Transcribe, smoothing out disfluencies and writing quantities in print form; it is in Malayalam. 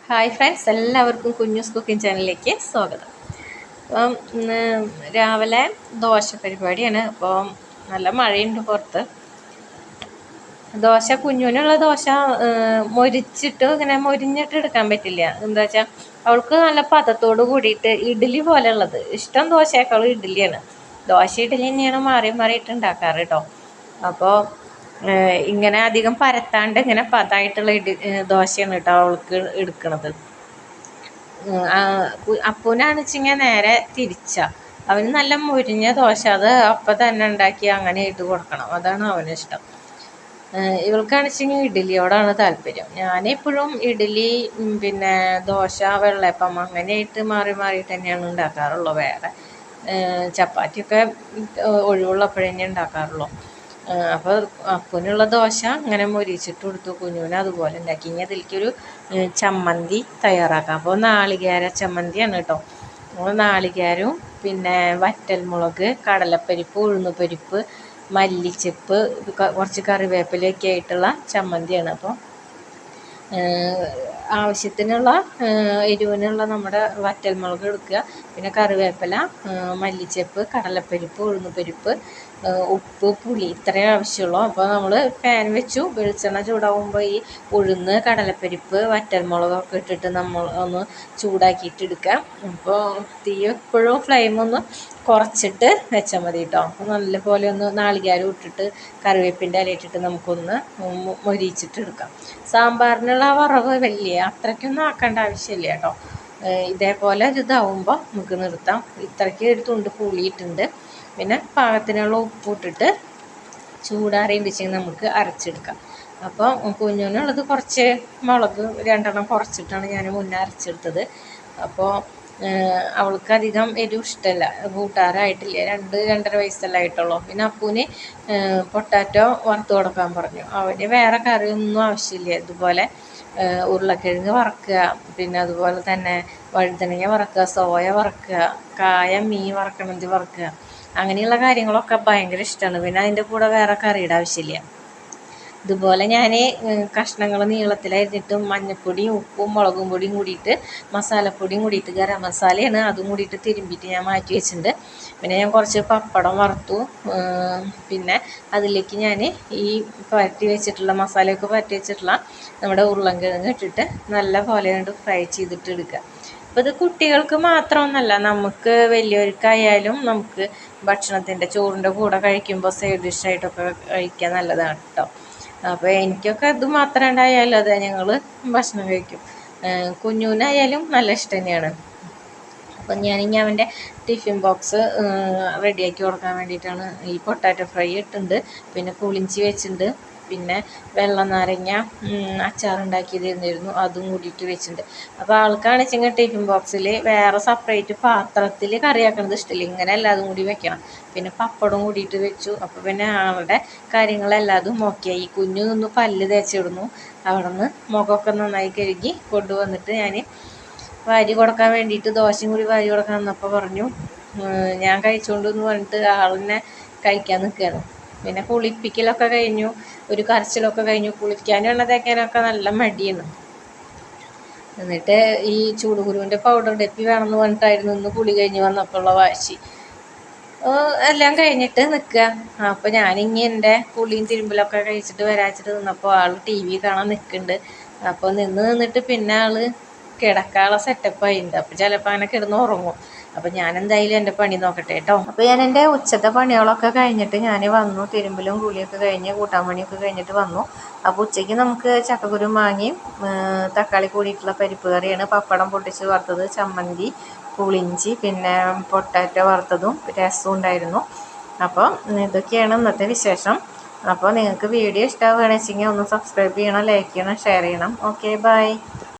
ഹായ് ഫ്രണ്ട്സ്, എല്ലാവർക്കും കുഞ്ഞൂസ് കുക്കിംഗ് ചാനലിലേക്ക് സ്വാഗതം. അപ്പം ഇന്ന് രാവിലെ ദോശ പരിപാടിയാണ്. അപ്പം നല്ല മഴയുണ്ട് പുറത്ത്. ദോശ കുഞ്ഞുവിനുള്ള ദോശ മൊരിച്ചിട്ട് ഇങ്ങനെ മൊരിഞ്ഞിട്ട് എടുക്കാൻ പറ്റില്ല. എന്താ വെച്ചാൽ അവൾക്ക് നല്ല പദത്തോട് കൂടിയിട്ട് ഇഡ്ഡലി പോലെ ഉള്ളത് ഇഷ്ടം. ദോശയേക്കാളും ഇഡ്ഡലിയാണ്. ദോശ ഇഡ്ഡലി തന്നെയാണ് മാറി മാറിയിട്ട് ഉണ്ടാക്കാറ് കേട്ടോ. അപ്പോൾ ഇങ്ങനെ അധികം പരത്താണ്ട് ഇങ്ങനെ പതായിട്ടുള്ള ദോശയാണ് കേട്ടോ അവൾക്ക് എടുക്കണത്. അപ്പൂനാണ് വെച്ചിങ്ങനെ നേരെ തിരിച്ച. അവന് നല്ല മുരിഞ്ഞ ദോശ, അത് അപ്പം തന്നെ ഉണ്ടാക്കി അങ്ങനെ ഇട്ട് കൊടുക്കണം, അതാണ് അവനിഷ്ടം. ഇവൾക്കാണെച്ചെങ്കിൽ ഇഡ്ഡലിയോടാണ് താല്പര്യം. ഞാനെപ്പോഴും ഇഡ്ഡലി, പിന്നെ ദോശ, വെള്ളയപ്പം അങ്ങനെയായിട്ട് മാറി മാറിയിട്ട് തന്നെയാണ് ഉണ്ടാക്കാറുള്ളൂ. വേറെ ചപ്പാത്തിയൊക്കെ ഒഴിവുള്ളപ്പോഴേ ഉണ്ടാക്കാറുള്ളൂ. അപ്പോൾ അപ്പനുള്ള ദോശ ഇങ്ങനെ മൊരിച്ചിട്ട് കൊടുത്തു. കുഞ്ഞുവിന് അതുപോലെ ഉണ്ടാക്കി. ഇനി അതിലേക്കൊരു ചമ്മന്തി തയ്യാറാക്കാം. അപ്പോൾ നാളികേര ചമ്മന്തിയാണ് കേട്ടോ. നമ്മൾ നാളികേരവും പിന്നെ വറ്റൽമുളക്, കടലപ്പരിപ്പ്, ഉഴുന്നുപരിപ്പ്, മല്ലിച്ചപ്പ്, കുറച്ച് കറിവേപ്പിലയൊക്കെ ആയിട്ടുള്ള ചമ്മന്തിയാണ്. അപ്പോൾ ആവശ്യത്തിനുള്ള എരിവിനുള്ള നമ്മുടെ വറ്റൽമുളക് എടുക്കുക, പിന്നെ കറിവേപ്പില, മല്ലിച്ചപ്പ്, കടലപ്പരിപ്പ്, ഉഴുന്നുപരിപ്പ്, ഉപ്പ്, പുളി, ഇത്രയും ആവശ്യമുള്ളൂ. അപ്പോൾ നമ്മൾ പാൻ വെച്ചു. വെളിച്ചെണ്ണ ചൂടാകുമ്പോൾ ഈ ഉഴുന്ന്, കടലപ്പരിപ്പ്, വറ്റൽമുളകൊക്കെ ഇട്ടിട്ട് നമ്മൾ ഒന്ന് ചൂടാക്കിയിട്ട് എടുക്കാം. അപ്പോൾ തീ എപ്പോഴും ഫ്ലെയിം ഒന്ന് കുറച്ചിട്ട് വെച്ചാൽ മതി കേട്ടോ. നല്ലപോലെ ഒന്ന് നാളികേരം ഇട്ടിട്ട് കറിവേപ്പിൻ്റെ ഇല ഇട്ടിട്ട് നമുക്കൊന്ന് മൊരിച്ചിട്ട് എടുക്കാം. സാമ്പാറിനുള്ള വറവ് അത്രയ്ക്കൊന്നും ആക്കേണ്ട ആവശ്യമില്ല കേട്ടോ. ഇതേപോലെ ഒരു ഇതാവുമ്പോൾ നമുക്ക് നിർത്താം. ഇത്രയ്ക്ക് ഒരു തുണ്ട് പുളിയിട്ടുണ്ട്. പിന്നെ പാകത്തിനുള്ള ഉപ്പ് ഇട്ടിട്ട് ചൂടാറിയിട്ട് നമുക്ക് അരച്ചെടുക്കാം. അപ്പോൾ കുഞ്ഞിനുള്ളത് കുറച്ച് മുളക് 2 കുറച്ചിട്ടാണ് ഞാൻ മുന്നേ അരച്ചെടുത്തത്. അപ്പോൾ അവൾക്കധികം എരിവ് ഇഷ്ടമല്ല, കൂട്ടാറായിട്ടില്ല. 2-2.5 വയസ്സെല്ലാം ആയിട്ടുള്ളൂ. പിന്നെ അപ്പൂന് പൊട്ടാറ്റോ വറുത്ത് കൊടുക്കാൻ പറഞ്ഞു. അവന് വേറെ കറിയൊന്നും ആവശ്യമില്ല. ഇതുപോലെ ഉരുളക്കിഴങ്ങ് വറക്കുക, പിന്നെ അതുപോലെ തന്നെ വഴുതനങ്ങ വറക്കുക, സോയ വറക്കുക, കായ മീൻ വറക്കണത് വറക്കുക, അങ്ങനെയുള്ള കാര്യങ്ങളൊക്കെ ഭയങ്കര ഇഷ്ടമാണ്. പിന്നെ അതിൻ്റെ കൂടെ വേറെ കറിയുടെ ആവശ്യമില്ല. ഇതുപോലെ ഞാൻ കഷ്ണങ്ങൾ നീളത്തിലരിഞ്ഞിട്ട് മഞ്ഞൾപ്പൊടിയും ഉപ്പും മുളകും പൊടിയും കൂടിയിട്ട് മസാലപ്പൊടിയും കൂടിയിട്ട് ഗരം മസാലയാണ് അതും കൂടിയിട്ട് തിരുമ്പിയിട്ട് ഞാൻ മാറ്റി വെച്ചിട്ടുണ്ട്. പിന്നെ ഞാൻ കുറച്ച് പപ്പടം വറുത്തു. പിന്നെ അതിലേക്ക് ഞാൻ ഈ പരട്ടി വെച്ചിട്ടുള്ള മസാലയൊക്കെ പരട്ടി വെച്ചിട്ടുള്ള നമ്മുടെ ഉരുളൻകിഴങ്ങ് ഇട്ടിട്ട് നല്ല പോലെ കൊണ്ട് ഫ്രൈ ചെയ്തിട്ട് എടുക്കുക. അപ്പോൾ ഇത് കുട്ടികൾക്ക് മാത്രമൊന്നുമല്ല, നമുക്ക് വലിയവർക്കായാലും നമുക്ക് ഭക്ഷണത്തിൻ്റെ ചോറിൻ്റെ കൂടെ കഴിക്കുമ്പോൾ സൈഡ് ഡിഷായിട്ടൊക്കെ കഴിക്കാൻ നല്ലതാണ് കേട്ടോ. അപ്പോൾ എനിക്കൊക്കെ ഇത് മാത്രം ഉണ്ടായാലും അതെ ഞങ്ങൾ ഭക്ഷണം കഴിക്കും. കുഞ്ഞുനായാലും നല്ല ഇഷ്ടം തന്നെയാണ്. അപ്പം ഞാനിങ്ങനെ അവൻ്റെ ടിഫിൻ ബോക്സ് റെഡിയാക്കി കൊടുക്കാൻ വേണ്ടിയിട്ടാണ് ഈ പൊട്ടാറ്റോ ഫ്രൈ ഇട്ടുണ്ട്. പിന്നെ പുളിഞ്ചി വെച്ചിട്ടുണ്ട്. പിന്നെ വെള്ള നാരങ്ങ അച്ചാറുണ്ടാക്കിയതായിരുന്നു, അതും കൂടിയിട്ട് വെച്ചിട്ടുണ്ട്. അപ്പോൾ ആൾക്കാണ് വെച്ചെങ്കിൽ ടിഫിൻ ബോക്സിൽ വേറെ സെപ്പറേറ്റ് പാത്രത്തിൽ കറിയാക്കണത് ഇഷ്ടമില്ല, ഇങ്ങനെ എല്ലാതും കൂടി വെക്കണം. പിന്നെ പപ്പടം കൂടിയിട്ട് വെച്ചു. അപ്പോൾ പിന്നെ ആളുടെ കാര്യങ്ങളെല്ലാതും ഓക്കെയായി. കുഞ്ഞു നിന്ന് പല്ല് തേച്ചിടുന്നു. അവിടെ നിന്ന് മുഖമൊക്കെ നന്നായി കഴുകി കൊണ്ടുവന്നിട്ട് ഞാൻ വാരി കൊടുക്കാൻ വേണ്ടിയിട്ട് ദോശയും കൂടി വാരി കൊടുക്കാൻ വന്നപ്പോൾ പറഞ്ഞു ഞാൻ കഴിച്ചുകൊണ്ട് എന്ന് പറഞ്ഞിട്ട് ആളിനെ കഴിക്കാൻ നിൽക്കുകയാണ്. പിന്നെ കുളിപ്പിക്കലൊക്കെ കഴിഞ്ഞു, ഒരു കരച്ചിലൊക്കെ കഴിഞ്ഞു. കുളിക്കാനും എണ്ണ തേക്കാനൊക്കെ നല്ല മടിയാണ്. എന്നിട്ട് ഈ ചൂടുകുരുവിൻ്റെ പൗഡർ ഡെപ്പി വേണമെന്ന് പറഞ്ഞിട്ടായിരുന്നു ഇന്ന് കുളി കഴിഞ്ഞ് വന്നപ്പോഴുള്ള വാശി. എല്ലാം കഴിഞ്ഞിട്ട് നിൽക്കുക. അപ്പോൾ ഞാനിങ്ങനെ എൻ്റെ കുളിയും തിരുമ്പലൊക്കെ കഴിച്ചിട്ട് വരാച്ചിട്ട് നിന്നപ്പോൾ ആൾ TV കാണാൻ നിൽക്കുന്നുണ്ട്. അപ്പോൾ നിന്നിട്ട് പിന്നെ ആൾ കിടക്കാനുള്ള സെറ്റപ്പായിട്ടുണ്ട്. അപ്പോൾ ചിലപ്പോൾ അങ്ങനെ കിടന്ന് ഉറങ്ങും. അപ്പോൾ ഞാൻ എന്തായാലും എൻ്റെ പണി നോക്കട്ടെ കേട്ടോ. അപ്പോൾ ഞാൻ എൻ്റെ ഉച്ചത്തെ പണികളൊക്കെ കഴിഞ്ഞിട്ട് ഞാൻ വന്നു. തിരുമ്പലും കുളിയൊക്കെ കഴിഞ്ഞ് കൂട്ടാൻ പണിയൊക്കെ കഴിഞ്ഞിട്ട് വന്നു. അപ്പോൾ ഉച്ചയ്ക്ക് നമുക്ക് ചക്കക്കുരു മാങ്ങയും തക്കാളി കൂടിയിട്ടുള്ള പരിപ്പ് കറിയാണ്. പപ്പടം പൊട്ടിച്ച് വറുത്തത്, ചമ്മന്തി, പുളിഞ്ചി, പിന്നെ പൊട്ടാറ്റോ വറുത്തതും രസവും ഉണ്ടായിരുന്നു. അപ്പോൾ ഇതൊക്കെയാണ് ഇന്നത്തെ വിശേഷം. അപ്പോൾ നിങ്ങൾക്ക് വീഡിയോ ഇഷ്ടമാവുകയാണെന്ന് വെച്ചെങ്കിൽ ഒന്ന് സബ്സ്ക്രൈബ് ചെയ്യണം, ലൈക്ക് ചെയ്യണം, ഷെയർ ചെയ്യണം. Okay, by.